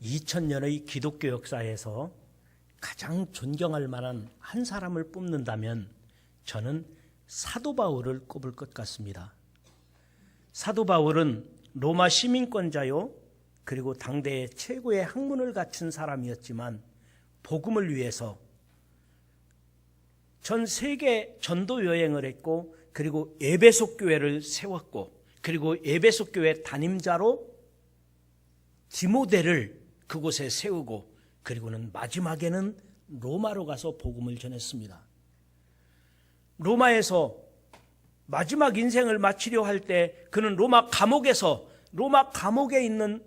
2000년의 기독교 역사에서 가장 존경할 만한 한 사람을 뽑는다면 저는 사도 바울을 꼽을 것 같습니다. 사도 바울은 로마 시민권자요, 그리고 당대의 최고의 학문을 갖춘 사람이었지만 복음을 위해서 전 세계 전도 여행을 했고, 그리고 에베소 교회를 세웠고, 그리고 에베소 교회 담임자로 디모데를 그곳에 세우고, 그리고는 마지막에는 로마로 가서 복음을 전했습니다. 로마에서 마지막 인생을 마치려 할 때 그는 로마 감옥에 있는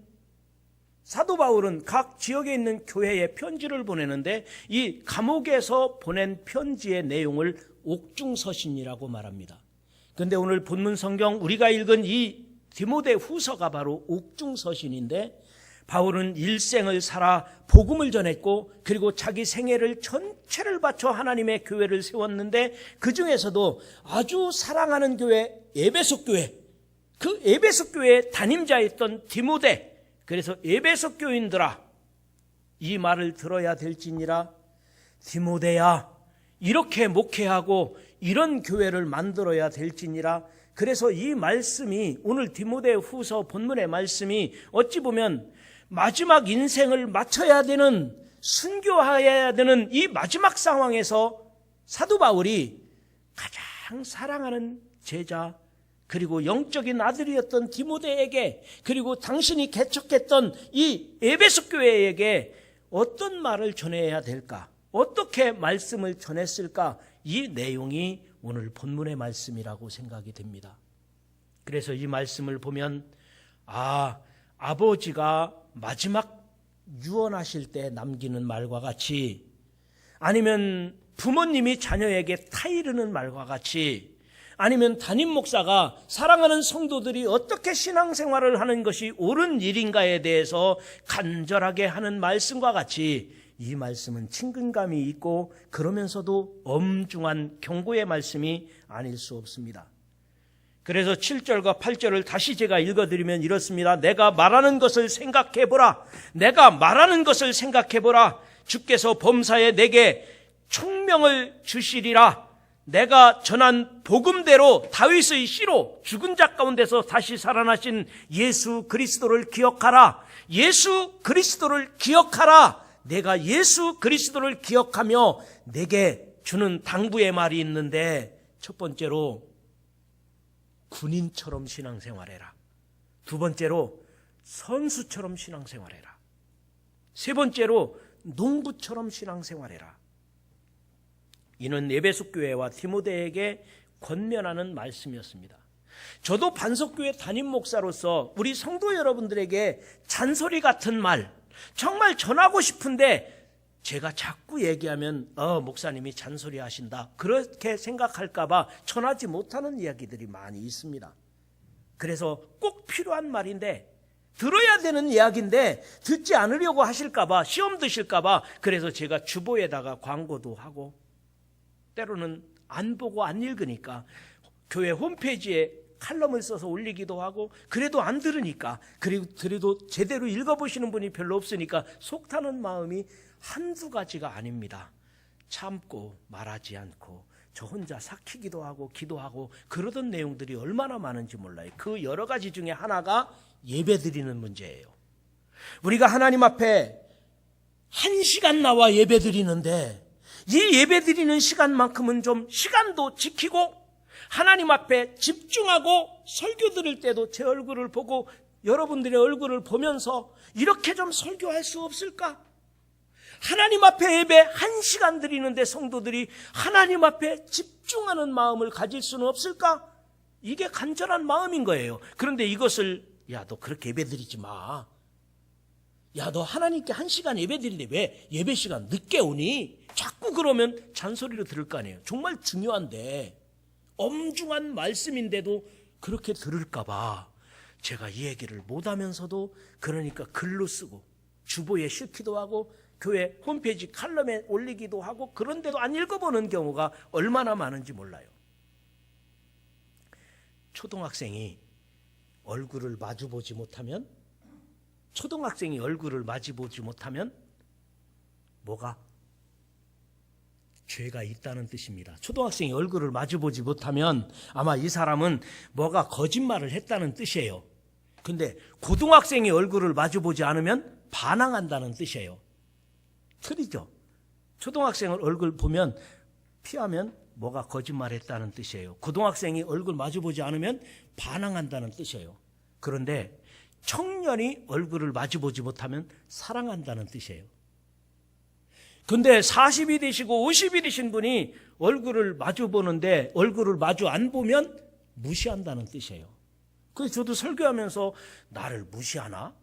사도 바울은 각 지역에 있는 교회에 편지를 보내는데, 이 감옥에서 보낸 편지의 내용을 옥중서신이라고 말합니다. 그런데 오늘 본문 성경 우리가 읽은 이 디모데 후서가 바로 옥중서신인데, 바울은 일생을 살아 복음을 전했고, 그리고 자기 생애를 전체를 바쳐 하나님의 교회를 세웠는데, 그 중에서도 아주 사랑하는 교회 에베소 교회, 그 에베소 교회의 담임자였던 디모데, 그래서 에베소 교인들아, 이 말을 들어야 될지니라. 디모데야, 이렇게 목회하고 이런 교회를 만들어야 될지니라. 그래서 이 말씀이, 오늘 디모데 후서 본문의 말씀이 어찌 보면 마지막 인생을 마쳐야 되는, 순교해야 되는 이 마지막 상황에서 사도 바울이 가장 사랑하는 제자, 그리고 영적인 아들이었던 디모데에게, 그리고 당신이 개척했던 이 에베소 교회에게 어떤 말을 전해야 될까, 어떻게 말씀을 전했을까, 이 내용이 오늘 본문의 말씀이라고 생각이 됩니다. 그래서 이 말씀을 보면 아버지가 마지막 유언하실 때 남기는 말과 같이, 아니면 부모님이 자녀에게 타이르는 말과 같이, 아니면 담임 목사가 사랑하는 성도들이 어떻게 신앙생활을 하는 것이 옳은 일인가에 대해서 간절하게 하는 말씀과 같이, 이 말씀은 친근감이 있고 그러면서도 엄중한 경고의 말씀이 아닐 수 없습니다. 그래서 7절과 8절을 다시 제가 읽어드리면 이렇습니다. 내가 말하는 것을 생각해보라. 내가 말하는 것을 생각해보라. 주께서 범사에 내게 총명을 주시리라. 내가 전한 복음대로 다윗의 씨로 죽은 자 가운데서 다시 살아나신 예수 그리스도를 기억하라. 예수 그리스도를 기억하라. 내가 예수 그리스도를 기억하며 내게 주는 당부의 말이 있는데, 첫 번째로 군인처럼 신앙생활해라. 두 번째로 선수처럼 신앙생활해라. 세 번째로 농부처럼 신앙생활해라. 이는 에베소 교회와 디모데에게 권면하는 말씀이었습니다. 저도 반석교회 담임 목사로서 우리 성도 여러분들에게 잔소리 같은 말 정말 전하고 싶은데, 제가 자꾸 얘기하면 목사님이 잔소리 하신다, 그렇게 생각할까 봐 전하지 못하는 이야기들이 많이 있습니다. 그래서 꼭 필요한 말인데, 들어야 되는 이야기인데 듣지 않으려고 하실까 봐, 시험 드실까 봐, 그래서 제가 주보에다가 광고도 하고, 때로는 안 보고 안 읽으니까 교회 홈페이지에 칼럼을 써서 올리기도 하고, 그래도 안 들으니까, 그래도 제대로 읽어보시는 분이 별로 없으니까 속 타는 마음이 한두 가지가 아닙니다. 참고 말하지 않고 저 혼자 삭히기도 하고 기도하고 그러던 내용들이 얼마나 많은지 몰라요. 그 여러 가지 중에 하나가 예배드리는 문제예요. 우리가 하나님 앞에 1시간 나와 예배드리는데, 이 예배드리는 시간만큼은 좀 시간도 지키고 하나님 앞에 집중하고, 설교 들을 때도 제 얼굴을 보고 여러분들의 얼굴을 보면서 이렇게 좀 설교할 수 없을까? 하나님 앞에 예배 1시간 드리는데 성도들이 하나님 앞에 집중하는 마음을 가질 수는 없을까? 이게 간절한 마음인 거예요. 그런데 이것을, 야, 너 그렇게 예배 드리지 마. 야, 너 하나님께 1시간 예배 드리는데 왜 예배 시간 늦게 오니? 자꾸 그러면 잔소리로 들을 거 아니에요. 정말 중요한데, 엄중한 말씀인데도 그렇게 들을까 봐 제가 이 얘기를 못하면서도, 그러니까 글로 쓰고 주보에 실기도 하고 교회 홈페이지 칼럼에 올리기도 하고, 그런데도 안 읽어보는 경우가 얼마나 많은지 몰라요. 초등학생이 얼굴을 마주보지 못하면 초등학생이 얼굴을 마주보지 못하면 뭐가? 죄가 있다는 뜻입니다. 초등학생이 얼굴을 마주보지 못하면 아마 이 사람은 뭐가 거짓말을 했다는 뜻이에요. 근데 고등학생이 얼굴을 마주보지 않으면 반항한다는 뜻이에요. 틀리죠? 초등학생을 얼굴 보면 피하면 뭐가 거짓말했다는 뜻이에요. 고등학생이 얼굴 마주보지 않으면 반항한다는 뜻이에요. 그런데 청년이 얼굴을 마주보지 못하면 사랑한다는 뜻이에요. 근데 40이 되시고 50이 되신 분이 얼굴을 마주 보는데 얼굴을 마주 안 보면 무시한다는 뜻이에요. 그래서 저도 설교하면서 나를 무시하나?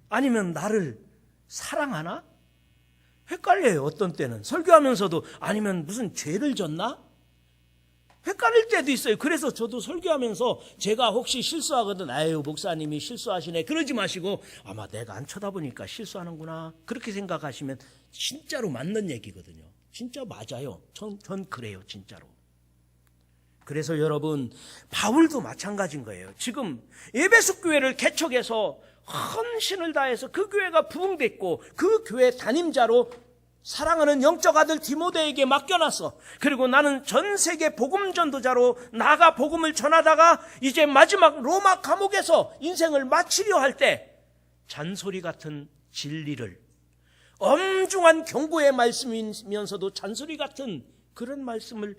아니면 나를 사랑하나? 헷갈려요. 어떤 때는 설교하면서도 아니면 무슨 죄를 졌나? 헷갈릴 때도 있어요. 그래서 저도 설교하면서 제가 혹시 실수하거든, 아유 목사님이 실수하시네, 그러지 마시고 아마 내가 안 쳐다보니까 실수하는구나, 그렇게 생각하시면 진짜로 맞는 얘기거든요. 진짜 맞아요. 전 그래요, 진짜로. 그래서 여러분, 바울도 마찬가지인 거예요. 지금 에베소 교회를 개척해서 헌신을 다해서 그 교회가 부흥됐고 그 교회 담임자로 사랑하는 영적 아들 디모데에게 맡겨놨어. 그리고 나는 전 세계 복음 전도자로 나가 복음을 전하다가 이제 마지막 로마 감옥에서 인생을 마치려 할 때 잔소리 같은 진리를, 엄중한 경고의 말씀이면서도 잔소리 같은 그런 말씀을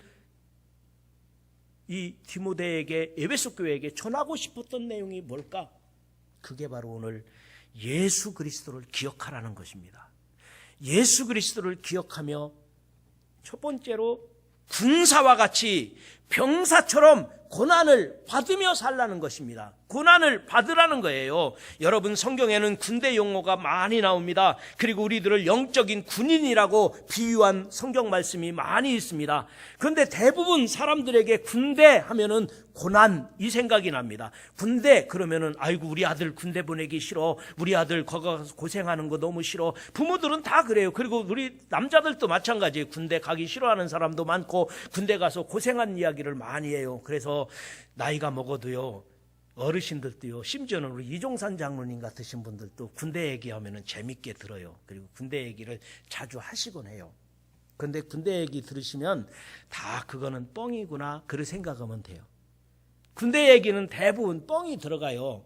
이 디모데에게, 에베소 교회에게 전하고 싶었던 내용이 뭘까? 그게 바로 오늘 예수 그리스도를 기억하라는 것입니다. 예수 그리스도를 기억하며 첫 번째로 군사와 같이 병사처럼 고난을 받으며 살라는 것입니다. 고난을 받으라는 거예요. 여러분, 성경에는 군대 용어가 많이 나옵니다. 그리고 우리들을 영적인 군인이라고 비유한 성경 말씀이 많이 있습니다. 그런데 대부분 사람들에게 군대 하면은 고난, 이 생각이 납니다. 군대 그러면은 아이고 우리 아들 군대 보내기 싫어, 우리 아들 거기 가서 고생하는 거 너무 싫어. 부모들은 다 그래요. 그리고 우리 남자들도 마찬가지예요. 군대 가기 싫어하는 사람도 많고 군대 가서 고생한 이야기를 많이 해요. 그래서 나이가 먹어도요, 어르신들도요, 심지어는 우리 이종산 장로님 같으신 분들도 군대 얘기하면 재밌게 들어요. 그리고 군대 얘기를 자주 하시곤 해요. 그런데 군대 얘기 들으시면 다 그거는 뻥이구나, 그렇게 생각하면 돼요. 군대 얘기는 대부분 뻥이 들어가요.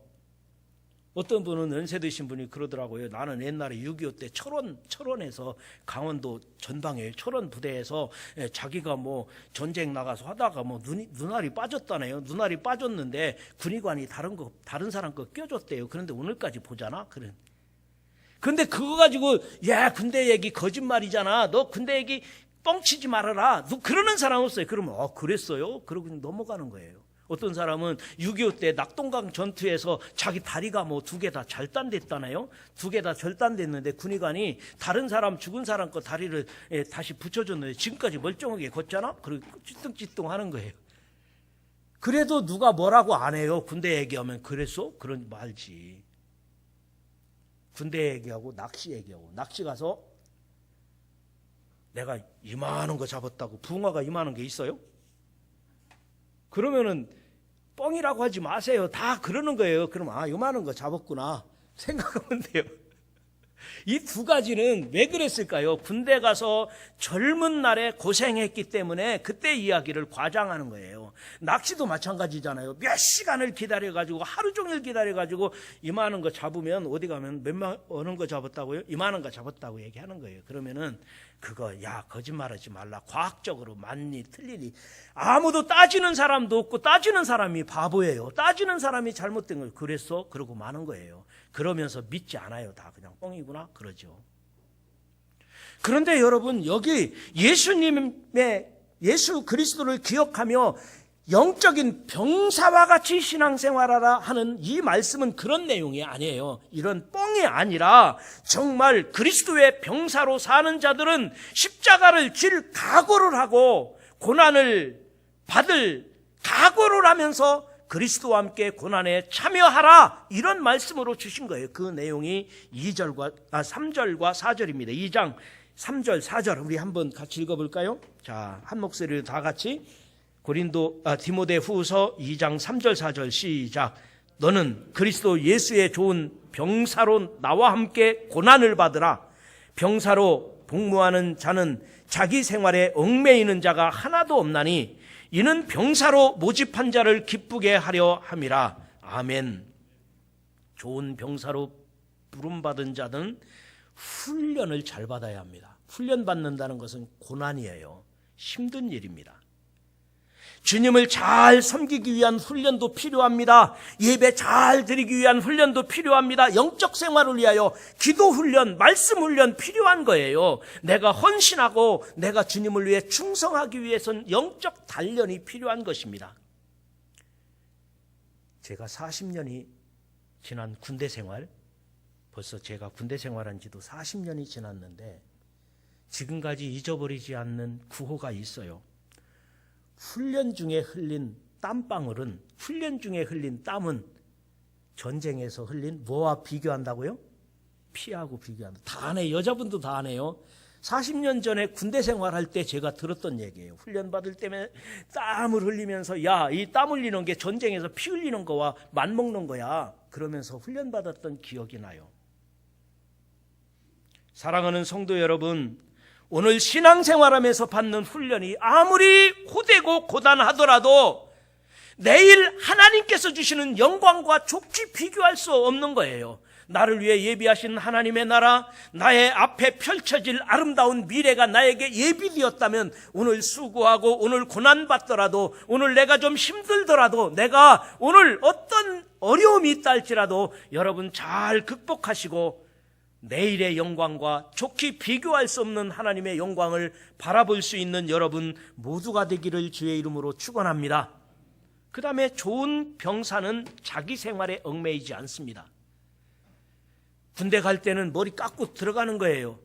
어떤 분은 연세 드신 분이 그러더라고요. 나는 옛날에 6.25 때 철원에서 강원도 전방에 철원 부대에서 자기가 뭐 전쟁 나가서 하다가 뭐 눈알이 빠졌다네요. 눈알이 빠졌는데 군의관이 다른 사람 거 껴줬대요. 그런데 오늘까지 보잖아. 그래. 근데 그거 가지고 야 군대 얘기 거짓말이잖아, 너 군대 얘기 뻥치지 말아라, 너 그러는 사람 없어요. 그러면 그랬어요? 그러고 넘어가는 거예요. 어떤 사람은 6.25 때 낙동강 전투에서 자기 다리가 뭐 2개 다 절단됐다나요? 2개 다 절단됐는데 군의관이 다른 사람, 죽은 사람 거 다리를 다시 붙여줬는데 지금까지 멀쩡하게 걷잖아? 그리고 찌뚱찌뚱 하는 거예요. 그래도 누가 뭐라고 안 해요. 군대 얘기하면 그랬어? 그러지 말지. 군대 얘기하고 낚시 얘기하고, 낚시 가서 내가 이만한 거 잡았다고, 붕어가 이만한 게 있어요? 그러면은 뻥이라고 하지 마세요. 다 그러는 거예요. 그럼 이만한 거 잡았구나 생각하면 돼요. 이 두 가지는 왜 그랬을까요? 군대 가서 젊은 날에 고생했기 때문에 그때 이야기를 과장하는 거예요. 낚시도 마찬가지잖아요. 몇 시간을 기다려가지고, 하루 종일 기다려가지고 이만한 거 잡으면 어디 가면 어느 거 잡았다고요? 이만한 거 잡았다고 얘기하는 거예요. 그러면은 그거 거짓말하지 말라, 과학적으로 맞니 틀리니, 아무도 따지는 사람도 없고 따지는 사람이 바보예요. 따지는 사람이 잘못된 걸 그랬어? 그러고 마는 거예요. 그러면서 믿지 않아요. 다 그냥 뻥이구나 그러죠. 그런데 여러분, 여기 예수 그리스도를 기억하며 영적인 병사와 같이 신앙생활하라 하는 이 말씀은 그런 내용이 아니에요. 이런 뻥이 아니라 정말 그리스도의 병사로 사는 자들은 십자가를 질 각오를 하고 고난을 받을 각오를 하면서 그리스도와 함께 고난에 참여하라, 이런 말씀으로 주신 거예요. 그 내용이 3절과 4절입니다. 2장 3절 4절 우리 한번 같이 읽어볼까요? 자, 한 목소리로 다 같이 디모데 후서 2장 3절 4절 시작. 너는 그리스도 예수의 좋은 병사로 나와 함께 고난을 받으라. 병사로 복무하는 자는 자기 생활에 얽매이는 자가 하나도 없나니 이는 병사로 모집한 자를 기쁘게 하려 함이라. 아멘. 좋은 병사로 부름받은 자는 훈련을 잘 받아야 합니다. 훈련 받는다는 것은 고난이에요. 힘든 일입니다. 주님을 잘 섬기기 위한 훈련도 필요합니다. 예배 잘 드리기 위한 훈련도 필요합니다. 영적 생활을 위하여 기도 훈련, 말씀 훈련 필요한 거예요. 내가 헌신하고 내가 주님을 위해 충성하기 위해서는 영적 단련이 필요한 것입니다. 제가 40년이 지난 군대 생활, 벌써 제가 군대 생활한 지도 40년이 지났는데 지금까지 잊어버리지 않는 구호가 있어요. 훈련 중에 흘린 땀방울은, 훈련 중에 흘린 땀은 전쟁에서 흘린 뭐와 비교한다고요? 피하고 비교한다. 다 아네. 여자분도 다 아네요. 40년 전에 군대 생활할 때 제가 들었던 얘기예요. 훈련 받을 때면 땀을 흘리면서 야, 이 땀 흘리는 게 전쟁에서 피 흘리는 거와 맞먹는 거야. 그러면서 훈련 받았던 기억이 나요. 사랑하는 성도 여러분, 오늘 신앙생활하면서 받는 훈련이 아무리 고되고 고단하더라도 내일 하나님께서 주시는 영광과 좋게 비교할 수 없는 거예요. 나를 위해 예비하신 하나님의 나라, 나의 앞에 펼쳐질 아름다운 미래가 나에게 예비되었다면 오늘 수고하고 오늘 고난받더라도, 오늘 내가 좀 힘들더라도, 내가 오늘 어떤 어려움이 있다 할지라도 여러분 잘 극복하시고 내일의 영광과 좋게 비교할 수 없는 하나님의 영광을 바라볼 수 있는 여러분 모두가 되기를 주의 이름으로 축원합니다. 그 다음에 좋은 병사는 자기 생활에 얽매이지 않습니다. 군대 갈 때는 머리 깎고 들어가는 거예요.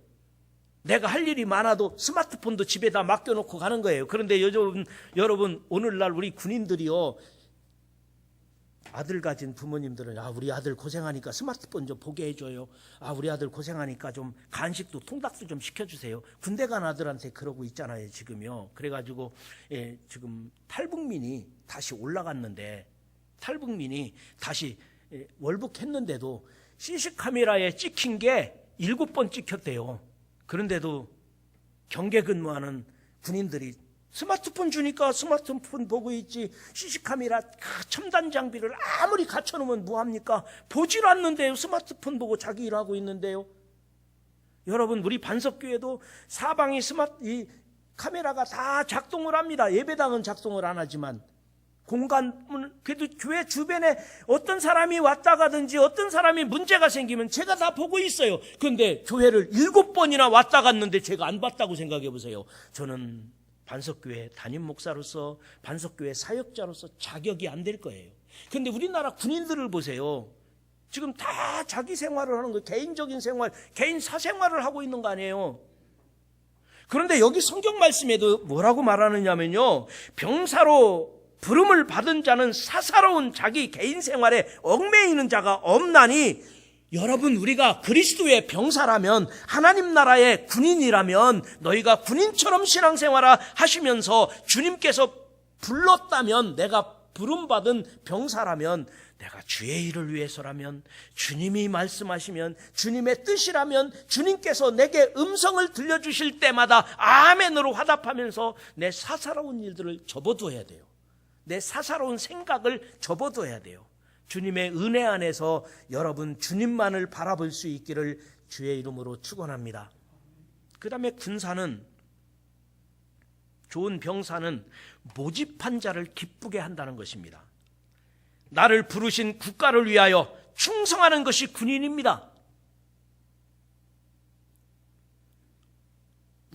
내가 할 일이 많아도 스마트폰도 집에다 맡겨놓고 가는 거예요. 그런데 여러분 오늘날 우리 군인들이요, 아들 가진 부모님들은 우리 아들 고생하니까 스마트폰 좀 보게 해줘요. 우리 아들 고생하니까 좀 간식도 통닭도 좀 시켜주세요. 군대 간 아들한테 그러고 있잖아요 지금요. 그래가지고 지금 탈북민이 다시 올라갔는데, 탈북민이 다시 월북했는데도 CC카메라에 찍힌 게 7번 찍혔대요. 그런데도 경계 근무하는 군인들이 스마트폰 주니까 스마트폰 보고 있지, CC카메라 첨단 장비를 아무리 갖춰놓으면 뭐합니까? 보질 않는데요. 스마트폰 보고 자기 일하고 있는데요. 여러분 우리 반석교회도 사방이 이 카메라가 다 작동을 합니다. 예배당은 작동을 안 하지만 공간은 그래도 교회 주변에 어떤 사람이 왔다 가든지 어떤 사람이 문제가 생기면 제가 다 보고 있어요. 그런데 교회를 7번이나 왔다 갔는데 제가 안 봤다고 생각해 보세요. 저는 반석교회 담임 목사로서, 반석교회 사역자로서 자격이 안 될 거예요. 그런데 우리나라 군인들을 보세요. 지금 다 자기 생활을 하는 거예요. 개인적인 생활, 개인 사생활을 하고 있는 거 아니에요. 그런데 여기 성경 말씀에도 뭐라고 말하느냐면요, 병사로 부름을 받은 자는 사사로운 자기 개인 생활에 얽매이는 자가 없나니, 여러분 우리가 그리스도의 병사라면, 하나님 나라의 군인이라면, 너희가 군인처럼 신앙생활을 하시면서 주님께서 불렀다면, 내가 부름받은 병사라면, 내가 주의 일을 위해서라면, 주님이 말씀하시면, 주님의 뜻이라면 주님께서 내게 음성을 들려주실 때마다 아멘으로 화답하면서 내 사사로운 일들을 접어둬야 돼요. 내 사사로운 생각을 접어둬야 돼요. 주님의 은혜 안에서 여러분 주님만을 바라볼 수 있기를 주의 이름으로 축원합니다. 그 다음에 군사는, 좋은 병사는 모집한 자를 기쁘게 한다는 것입니다. 나를 부르신 국가를 위하여 충성하는 것이 군인입니다.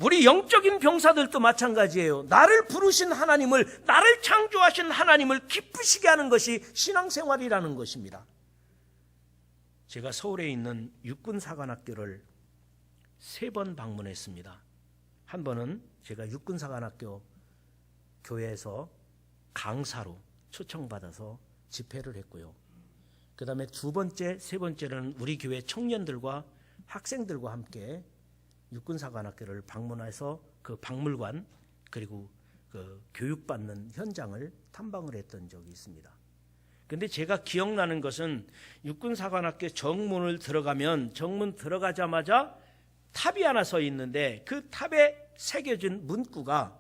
우리 영적인 병사들도 마찬가지예요. 나를 부르신 하나님을, 나를 창조하신 하나님을 기쁘시게 하는 것이 신앙생활이라는 것입니다. 제가 서울에 있는 육군사관학교를 3번 방문했습니다. 한 번은 제가 육군사관학교 교회에서 강사로 초청받아서 집회를 했고요. 그 다음에 2번째, 3번째는 우리 교회 청년들과 학생들과 함께 육군사관학교를 방문해서 그 박물관 그리고 그 교육받는 현장을 탐방을 했던 적이 있습니다. 근데 제가 기억나는 것은 육군사관학교 정문을 들어가면 정문 들어가자마자 탑이 하나 서 있는데 그 탑에 새겨진 문구가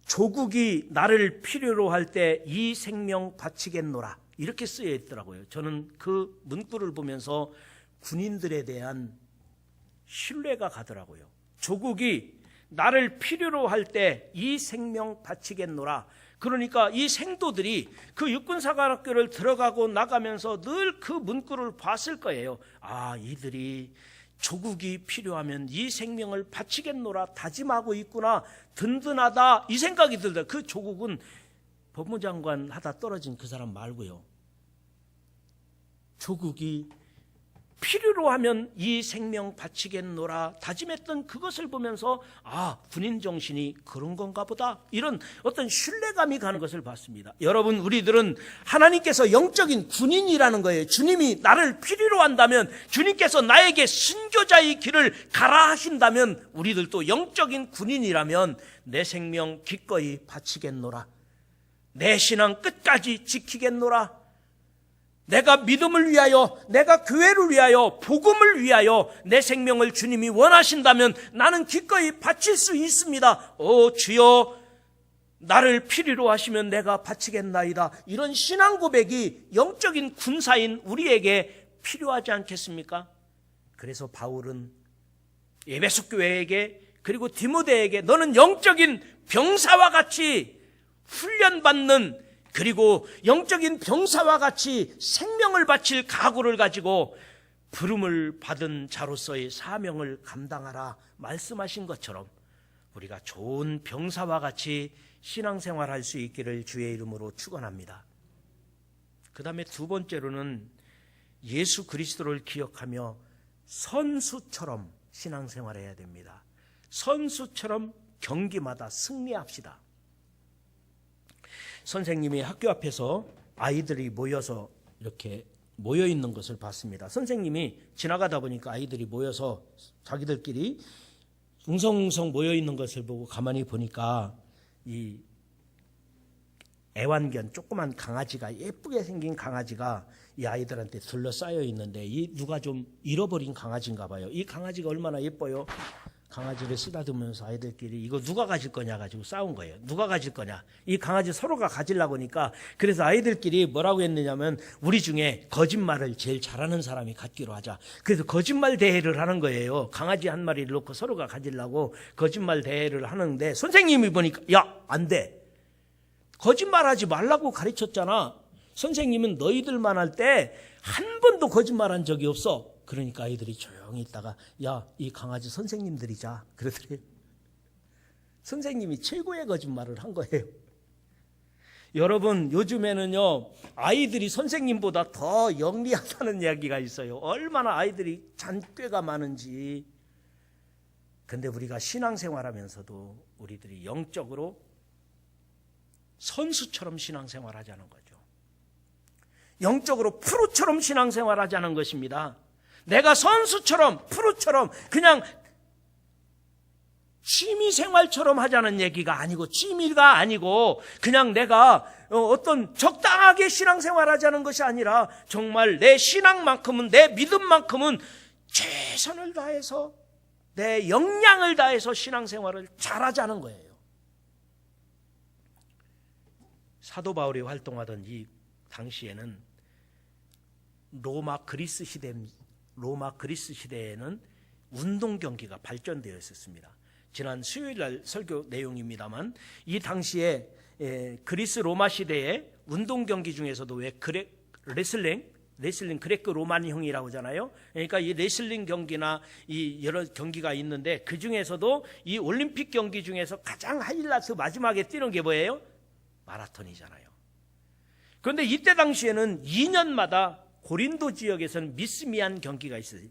조국이 나를 필요로 할 때 이 생명 바치겠노라 이렇게 쓰여 있더라고요. 저는 그 문구를 보면서 군인들에 대한 신뢰가 가더라고요. 조국이 나를 필요로 할 때 이 생명 바치겠노라. 그러니까 이 생도들이 그 육군사관학교를 들어가고 나가면서 늘 그 문구를 봤을 거예요. 아, 이들이 조국이 필요하면 이 생명을 바치겠노라 다짐하고 있구나. 든든하다 이 생각이 들다. 그 조국은 법무장관 하다 떨어진 그 사람 말고요. 조국이 필요로 하면 이 생명 바치겠노라 다짐했던 그것을 보면서 아, 군인 정신이 그런 건가 보다 이런 어떤 신뢰감이 가는 것을 봤습니다. 여러분, 우리들은 하나님께서 영적인 군인이라는 거예요. 주님이 나를 필요로 한다면, 주님께서 나에게 순교자의 길을 가라 하신다면 우리들도 영적인 군인이라면 내 생명 기꺼이 바치겠노라, 내 신앙 끝까지 지키겠노라, 내가 믿음을 위하여, 내가 교회를 위하여, 복음을 위하여 내 생명을 주님이 원하신다면 나는 기꺼이 바칠 수 있습니다. 오 주여, 나를 필요로 하시면 내가 바치겠나이다. 이런 신앙 고백이 영적인 군사인 우리에게 필요하지 않겠습니까? 그래서 바울은 에베소 교회에게 그리고 디모데에게 너는 영적인 병사와 같이 훈련받는, 그리고 영적인 병사와 같이 생명을 바칠 각오를 가지고 부름을 받은 자로서의 사명을 감당하라 말씀하신 것처럼 우리가 좋은 병사와 같이 신앙생활할 수 있기를 주의 이름으로 축원합니다. 그 다음에 두 번째로는 예수 그리스도를 기억하며 선수처럼 신앙생활해야 됩니다. 선수처럼 경기마다 승리합시다. 선생님이 학교 앞에서 아이들이 모여서 이렇게 모여 있는 것을 봤습니다. 선생님이 지나가다 보니까 아이들이 모여서 자기들끼리 웅성웅성 모여 있는 것을 보고 가만히 보니까 이 애완견 조그만 강아지가, 예쁘게 생긴 강아지가 이 아이들한테 둘러싸여 있는데 이 누가 좀 잃어버린 강아지인가 봐요. 이 강아지가 얼마나 예뻐요. 강아지를 쓰다듬으면서 아이들끼리 이거 누가 가질 거냐 가지고 싸운 거예요. 누가 가질 거냐. 이 강아지 서로가 가지려고 하니까, 그래서 아이들끼리 뭐라고 했느냐면 우리 중에 거짓말을 제일 잘하는 사람이 갖기로 하자. 그래서 거짓말 대회를 하는 거예요. 강아지 한 마리를 놓고 서로가 가지려고 거짓말 대회를 하는데 선생님이 보니까 야, 안 돼. 거짓말하지 말라고 가르쳤잖아. 선생님은 너희들만 할 때 한 번도 거짓말한 적이 없어. 그러니까 아이들이 조용히 있다가 야, 이 강아지 선생님들이자 그러더래요. 선생님이 최고의 거짓말을 한 거예요. 여러분, 요즘에는요 아이들이 선생님보다 더 영리하다는 이야기가 있어요. 얼마나 아이들이 잔꾀가 많은지. 근데 우리가 신앙생활하면서도 우리들이 영적으로 선수처럼 신앙생활하자는 거죠. 영적으로 프로처럼 신앙생활하자는 것입니다. 내가 선수처럼, 프로처럼 그냥 취미생활처럼 하자는 얘기가 아니고, 취미가 아니고 그냥 내가 어떤 적당하게 신앙생활하자는 것이 아니라 정말 내 신앙만큼은, 내 믿음만큼은 최선을 다해서, 내 역량을 다해서 신앙생활을 잘하자는 거예요. 사도 바울이 활동하던 이 당시에는 로마 그리스 시대에는 운동 경기가 발전되어 있었습니다. 지난 수요일 날 설교 내용입니다만, 이 당시에 그리스 로마 시대의 운동 경기 중에서도 왜 레슬링 그레코 로마니형이라고 하잖아요. 그러니까 이 레슬링 경기나 이 여러 경기가 있는데, 그 중에서도 이 올림픽 경기 중에서 가장 하이라이트 마지막에 뛰는 게 뭐예요? 마라톤이잖아요. 그런데 이때 당시에는 2년마다 고린도 지역에서는 미스미안 경기가 있어요.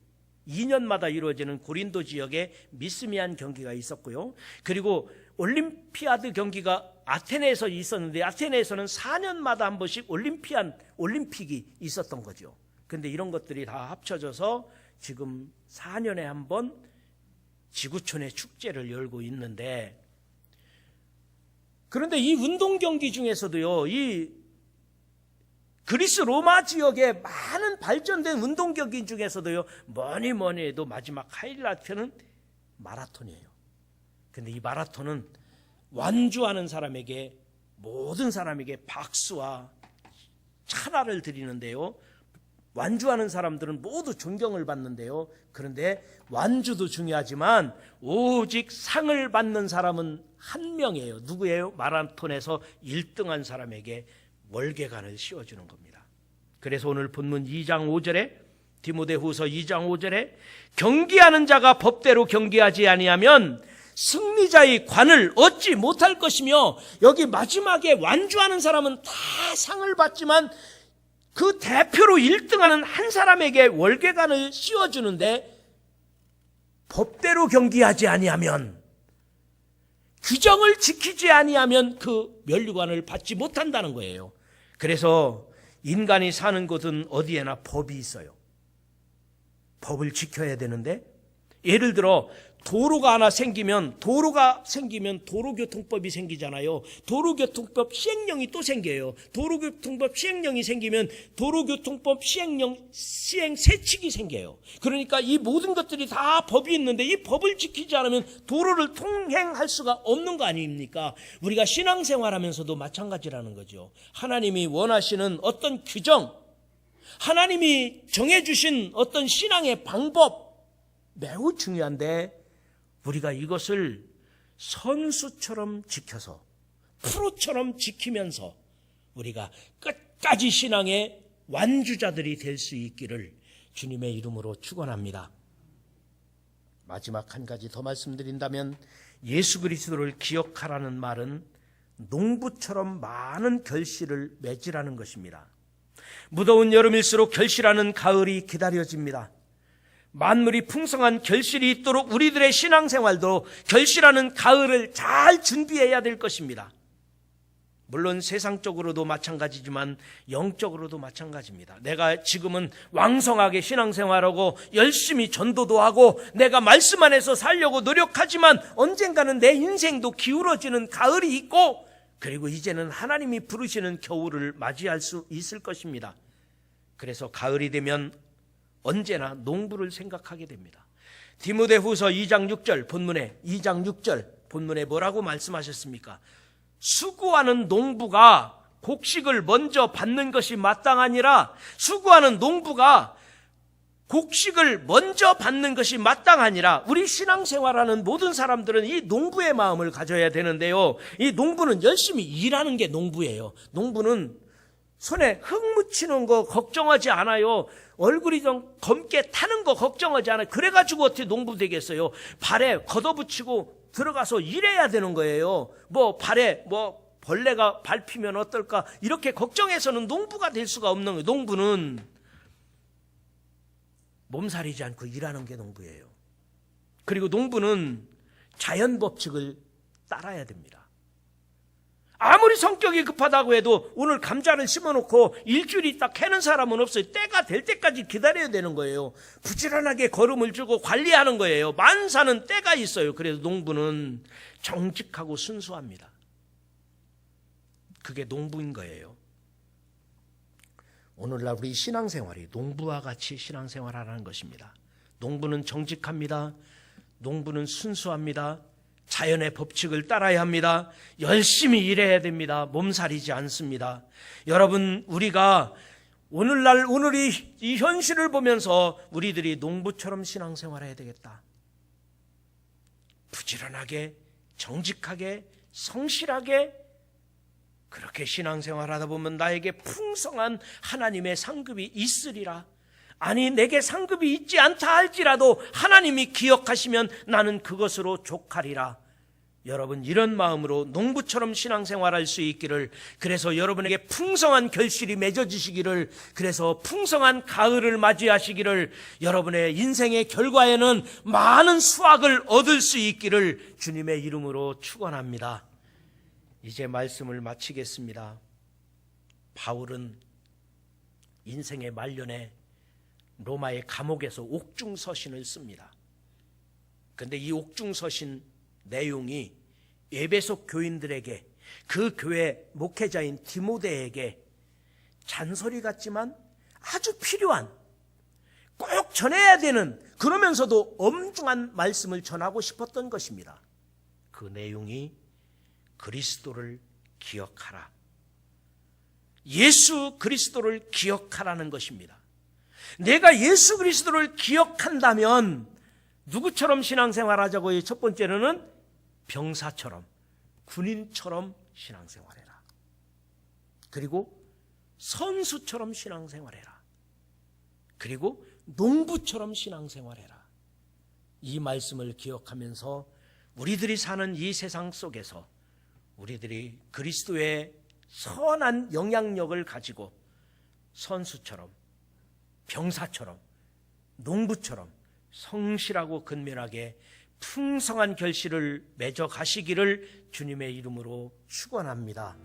2년마다 이루어지는 고린도 지역에 미스미안 경기가 있었고요. 그리고 올림피아드 경기가 아테네에서 있었는데, 아테네에서는 4년마다 한 번씩 올림픽이 있었던 거죠. 그런데 이런 것들이 다 합쳐져서 지금 4년에 한 번 지구촌의 축제를 열고 있는데, 그런데 이 운동 경기 중에서도요, 이 그리스 로마 지역의 많은 발전된 운동경기 중에서도요, 뭐니 해도 마지막 하이라이트는 마라톤이에요. 근데 이 마라톤은 완주하는 사람에게, 모든 사람에게 박수와 찬하를 드리는데요, 완주하는 사람들은 모두 존경을 받는데요, 그런데 완주도 중요하지만 오직 상을 받는 사람은 한 명이에요. 누구예요? 마라톤에서 1등한 사람에게 월계관을 씌워주는 겁니다. 그래서 오늘 본문 2장 5절에, 디모데후서 2장 5절에 경기하는 자가 법대로 경기하지 아니하면 승리자의 관을 얻지 못할 것이며, 여기 마지막에 완주하는 사람은 다 상을 받지만 그 대표로 1등하는 한 사람에게 월계관을 씌워주는데, 법대로 경기하지 아니하면, 규정을 지키지 아니하면 그 면류관을 받지 못한다는 거예요. 그래서 인간이 사는 곳은 어디에나 법이 있어요. 법을 지켜야 되는데, 예를 들어 도로가 하나 생기면 도로교통법이 생기잖아요. 도로교통법 시행령이 또 생겨요. 도로교통법 시행령이 생기면 도로교통법 시행 세칙이 생겨요. 그러니까 이 모든 것들이 다 법이 있는데 이 법을 지키지 않으면 도로를 통행할 수가 없는 거 아닙니까? 우리가 신앙생활하면서도 마찬가지라는 거죠. 하나님이 원하시는 어떤 규정, 하나님이 정해주신 어떤 신앙의 방법, 매우 중요한데 우리가 이것을 선수처럼 지켜서, 프로처럼 지키면서 우리가 끝까지 신앙의 완주자들이 될 수 있기를 주님의 이름으로 축원합니다. 마지막 한 가지 더 말씀드린다면, 예수 그리스도를 기억하라는 말은 농부처럼 많은 결실을 맺으라는 것입니다. 무더운 여름일수록 결실하는 가을이 기다려집니다. 만물이 풍성한 결실이 있도록 우리들의 신앙생활도 결실하는 가을을 잘 준비해야 될 것입니다. 물론 세상적으로도 마찬가지지만 영적으로도 마찬가지입니다. 내가 지금은 왕성하게 신앙생활하고 열심히 전도도 하고 내가 말씀 안에서 살려고 노력하지만 언젠가는 내 인생도 기울어지는 가을이 있고, 그리고 이제는 하나님이 부르시는 겨울을 맞이할 수 있을 것입니다. 그래서 가을이 되면 언제나 농부를 생각하게 됩니다. 디모데후서 2장 6절 본문에, 2장 6절 본문에 뭐라고 말씀하셨습니까? 수고하는 농부가 곡식을 먼저 받는 것이 마땅하니라. 수고하는 농부가 곡식을 먼저 받는 것이 마땅하니라. 우리 신앙생활하는 모든 사람들은 이 농부의 마음을 가져야 되는데요, 이 농부는 열심히 일하는 게 농부예요. 농부는 손에 흙 묻히는 거 걱정하지 않아요. 얼굴이 좀 검게 타는 거 걱정하지 않아요. 그래가지고 어떻게 농부 되겠어요? 발에 걷어붙이고 들어가서 일해야 되는 거예요. 발에 벌레가 밟히면 어떨까, 이렇게 걱정해서는 농부가 될 수가 없는 거예요. 농부는 몸살이지 않고 일하는 게 농부예요. 그리고 농부는 자연 법칙을 따라야 됩니다. 아무리 성격이 급하다고 해도 오늘 감자를 심어놓고 일주일 있다 캐는 사람은 없어요. 때가 될 때까지 기다려야 되는 거예요. 부지런하게 걸음을 주고 관리하는 거예요. 만사는 때가 있어요. 그래서 농부는 정직하고 순수합니다. 그게 농부인 거예요. 오늘날 우리 신앙생활이 농부와 같이 신앙생활하라는 것입니다. 농부는 정직합니다. 농부는 순수합니다. 자연의 법칙을 따라야 합니다. 열심히 일해야 됩니다. 몸살이지 않습니다. 여러분, 우리가 오늘이 이 현실을 보면서 우리들이 농부처럼 신앙생활해야 되겠다. 부지런하게, 정직하게, 성실하게 그렇게 신앙생활하다 보면 나에게 풍성한 하나님의 상급이 있으리라. 아니, 내게 상급이 있지 않다 할지라도 하나님이 기억하시면 나는 그것으로 족하리라. 여러분, 이런 마음으로 농부처럼 신앙생활할 수 있기를, 그래서 여러분에게 풍성한 결실이 맺어지시기를, 그래서 풍성한 가을을 맞이하시기를, 여러분의 인생의 결과에는 많은 수확을 얻을 수 있기를 주님의 이름으로 축원합니다. 이제 말씀을 마치겠습니다. 바울은 인생의 말년에 로마의 감옥에서 옥중서신을 씁니다. 그런데 이 옥중서신 내용이 에베소 교인들에게, 그 교회 목회자인 디모데에게 잔소리 같지만 아주 필요한, 꼭 전해야 되는, 그러면서도 엄중한 말씀을 전하고 싶었던 것입니다. 그 내용이 그리스도를 기억하라, 예수 그리스도를 기억하라는 것입니다. 내가 예수 그리스도를 기억한다면 누구처럼 신앙생활하자고요? 첫 번째로는 병사처럼, 군인처럼 신앙생활해라. 그리고 선수처럼 신앙생활해라. 그리고 농부처럼 신앙생활해라. 이 말씀을 기억하면서 우리들이 사는 이 세상 속에서 우리들이 그리스도의 선한 영향력을 가지고 선수처럼, 병사처럼, 농부처럼 성실하고 근면하게 풍성한 결실을 맺어 가시기를 주님의 이름으로 축원합니다.